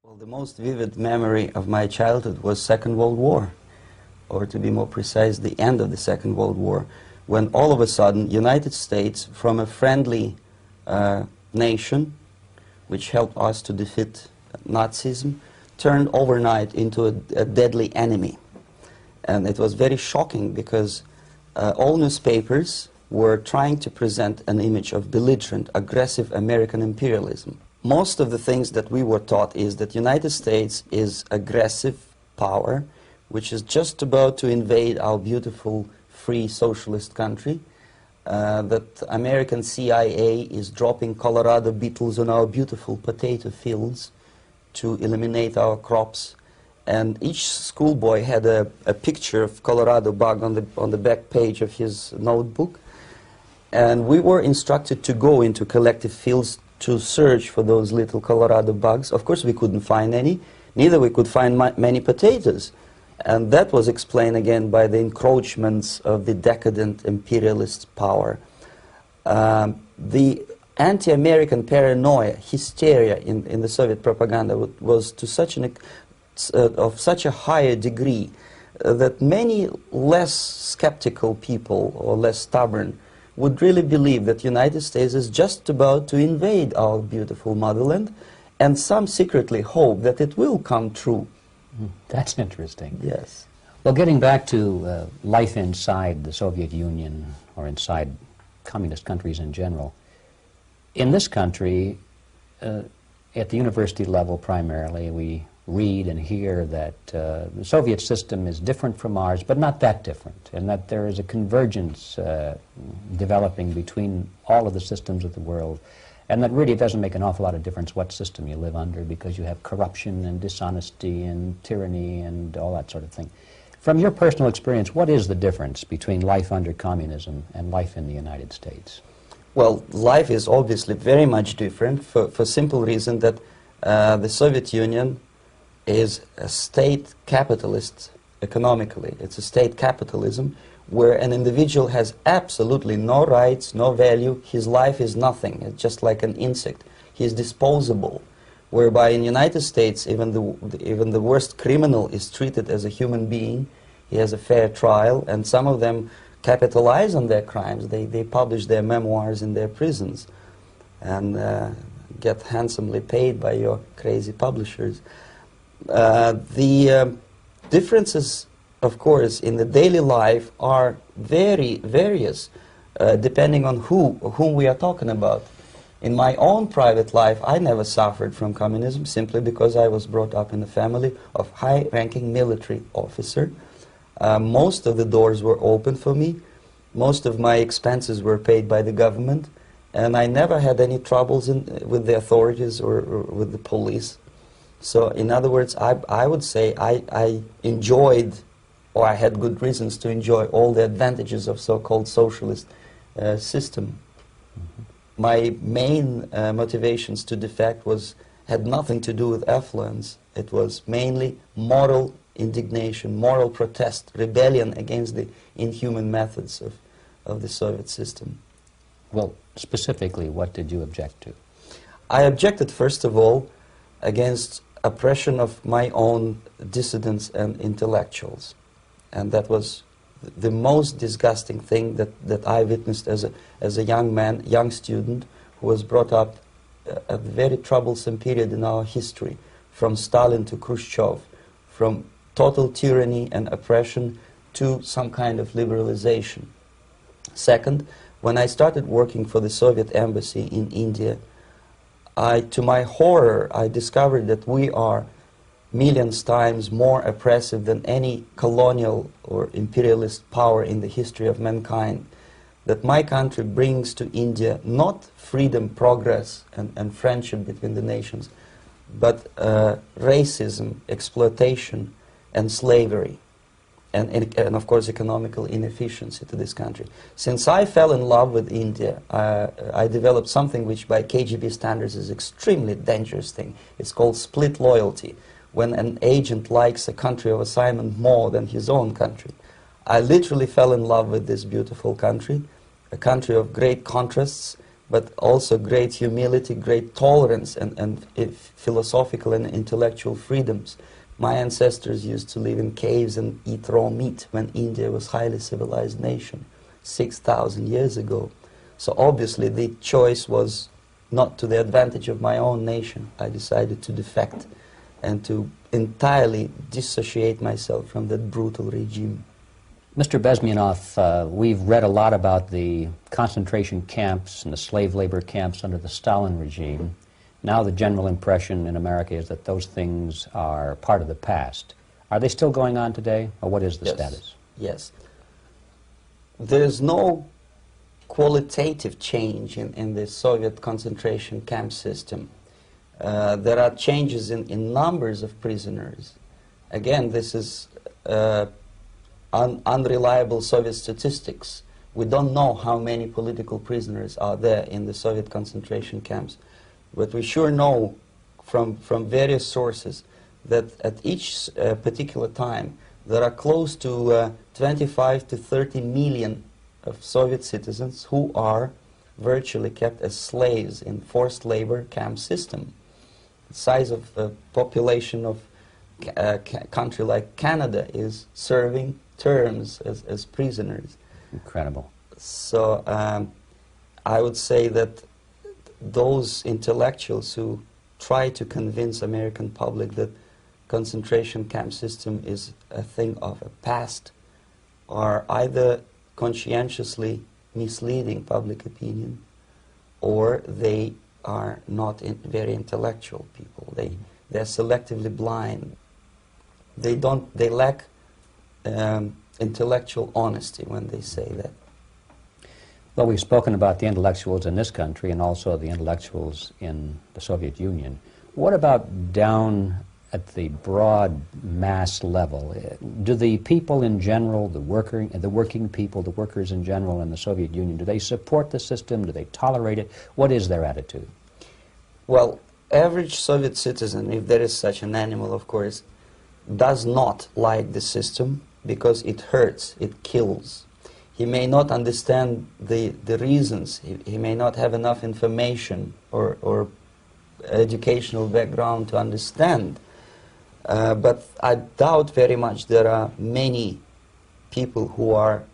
Well, the most vivid memory of my childhood was Second World War, or to be more precise, the end of the Second World War, when all of a sudden United States, from a friendly nation, which helped us to defeat Nazism, turned overnight into a deadly enemy. And it was very shocking because all newspapers were trying to present an image of belligerent, aggressive American imperialism. Most of the things that we were taught is that United States is aggressive power, which is just about to invade our beautiful, free, socialist country, that American CIA is dropping Colorado beetles on our beautiful potato fields to eliminate our crops, and each schoolboy had a picture of Colorado bug on the back page of his notebook, and we were instructed to go into collective fields to search for those little Colorado bugs. Of course, we couldn't find any, neither we could find many potatoes. And that was explained again by the encroachments of the decadent imperialist power. The anti-American paranoia, hysteria in the Soviet propaganda was to such of such a higher degree that many less skeptical people or less stubborn would really believe that the United States is just about to invade our beautiful motherland, and some secretly hope that it will come true. That's interesting. Yes. Well, getting back to life inside the Soviet Union or inside communist countries in general, in this country, at the university level primarily, we read and hear that the Soviet system is different from ours, but not that different, and that there is a convergence developing between all of the systems of the world, and that really it doesn't make an awful lot of difference what system you live under, because you have corruption and dishonesty and tyranny and all that sort of thing. From your personal experience, what is the difference between life under communism and life in the United States? Well, life is obviously very much different for simple reason that the Soviet Union is a state capitalist economically. It's a state capitalism where an individual has absolutely no rights, no value. His life is nothing. It's just like an insect. He's disposable. Whereby in the United States, even the worst criminal is treated as a human being. He has a fair trial, and some of them capitalize on their crimes. They publish their memoirs in their prisons and get handsomely paid by your crazy publishers. The differences, of course, in the daily life are very various, depending on whom we are talking about. In my own private life, I never suffered from communism simply because I was brought up in a family of high-ranking military officer. Most of the doors were open for me. Most of my expenses were paid by the government, and I never had any troubles with the authorities or with the police. So, in other words, I would say I enjoyed, or I had good reasons to enjoy, all the advantages of so-called socialist system. Mm-hmm. My main motivations to defect had nothing to do with affluence. It was mainly moral indignation, moral protest, rebellion against the inhuman methods of the Soviet system. Well, specifically, what did you object to? I objected, first of all, against oppression of my own dissidents and intellectuals. And that was the most disgusting thing that I witnessed as a young man, young student, who was brought up at a very troublesome period in our history, from Stalin to Khrushchev, from total tyranny and oppression to some kind of liberalization. Second, when I started working for the Soviet embassy in India, to my horror, I discovered that we are millions times more oppressive than any colonial or imperialist power in the history of mankind. That my country brings to India not freedom, progress, and friendship between the nations, but racism, exploitation, and slavery, and of course economical inefficiency to this country. Since I fell in love with India, I developed something which by KGB standards is extremely dangerous thing. It's called split loyalty, when an agent likes a country of assignment more than his own country. I literally fell in love with this beautiful country, a country of great contrasts, but also great humility, great tolerance, and philosophical and intellectual freedoms. My ancestors used to live in caves and eat raw meat when India was a highly civilized nation 6,000 years ago. So obviously the choice was not to the advantage of my own nation. I decided to defect and to entirely dissociate myself from that brutal regime. Mr. Bezmenov, we've read a lot about the concentration camps and the slave labor camps under the Stalin regime. Now the general impression in America is that those things are part of the past. Are they still going on today, or what is the status? Yes. There is no qualitative change in the Soviet concentration camp system. There are changes in numbers of prisoners. Again, this is unreliable Soviet statistics. We don't know how many political prisoners are there in the Soviet concentration camps. But we sure know from various sources that at each particular time there are close to 25 to 30 million of Soviet citizens who are virtually kept as slaves in forced labor camp system. The size of the population of a country like Canada is serving terms as prisoners. Incredible. So I would say that those intellectuals who try to convince American public that concentration camp system is a thing of a past are either conscientiously misleading public opinion, or they are not very intellectual people. They're selectively blind. They lack intellectual honesty when they say that. Well, we've spoken about the intellectuals in this country and also the intellectuals in the Soviet Union. What about down at the broad mass level? Do the people in general, the working people, the workers in general in the Soviet Union, do they support the system? Do they tolerate it? What is their attitude? Well, average Soviet citizen, if there is such an animal, of course, does not like the system because it hurts, it kills. He may not understand the reasons. He may not have enough information or educational background to understand. But I doubt very much there are many people who are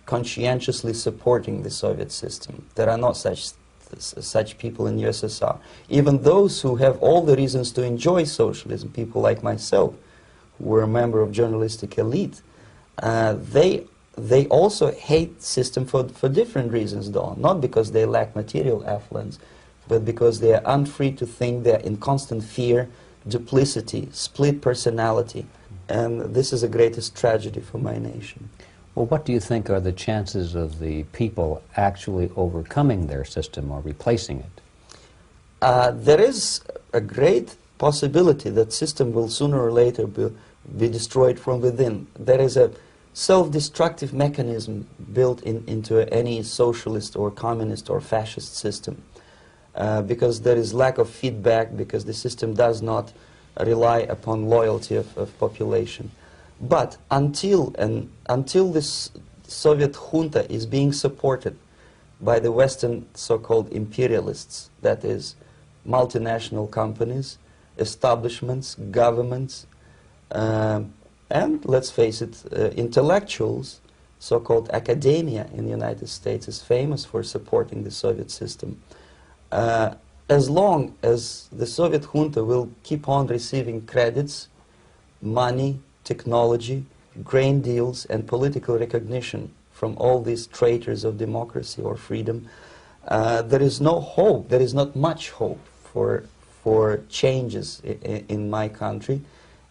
conscientiously supporting the Soviet system. There are not such people in USSR. Even those who have all the reasons to enjoy socialism, people like myself, who were a member of journalistic elite, they also hate system for different reasons, though. Not because they lack material affluence, but because they are unfree to think, they're in constant fear, duplicity, split personality. And this is the greatest tragedy for my nation. Well, what do you think are the chances of the people actually overcoming their system or replacing it? There is a great possibility that system will sooner or later be destroyed from within. There is a self-destructive mechanism built into any socialist or communist or fascist system, because there is lack of feedback, because the system does not rely upon loyalty of population. But until this Soviet junta is being supported by the Western so-called imperialists, that is, multinational companies, establishments, governments, and let's face it, intellectuals, so-called academia in the United States is famous for supporting the Soviet system. As long as the Soviet junta will keep on receiving credits, money, technology, grain deals, and political recognition from all these traitors of democracy or freedom, there is no hope, there is not much hope for changes in my country,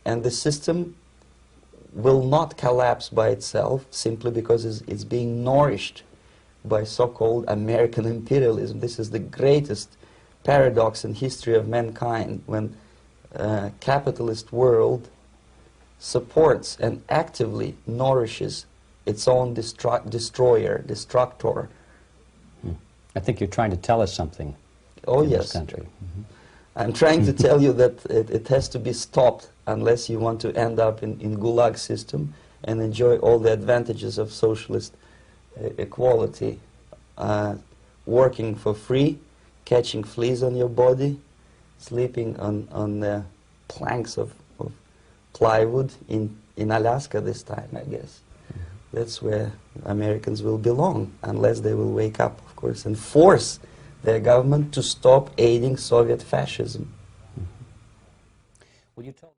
and the system will not collapse by itself simply because it's being nourished by so-called American imperialism. This is the greatest paradox in history of mankind, when capitalist world supports and actively nourishes its own destroyer, destructor. I think you're trying to tell us something in this country. Mm-hmm. I'm trying to tell you that it has to be stopped unless you want to end up in Gulag system and enjoy all the advantages of socialist equality working for free, catching fleas on your body, sleeping on the planks of plywood in Alaska this time, I guess. That's where Americans will belong, unless they will wake up, of course, and force their government to stop aiding Soviet fascism. Well, you told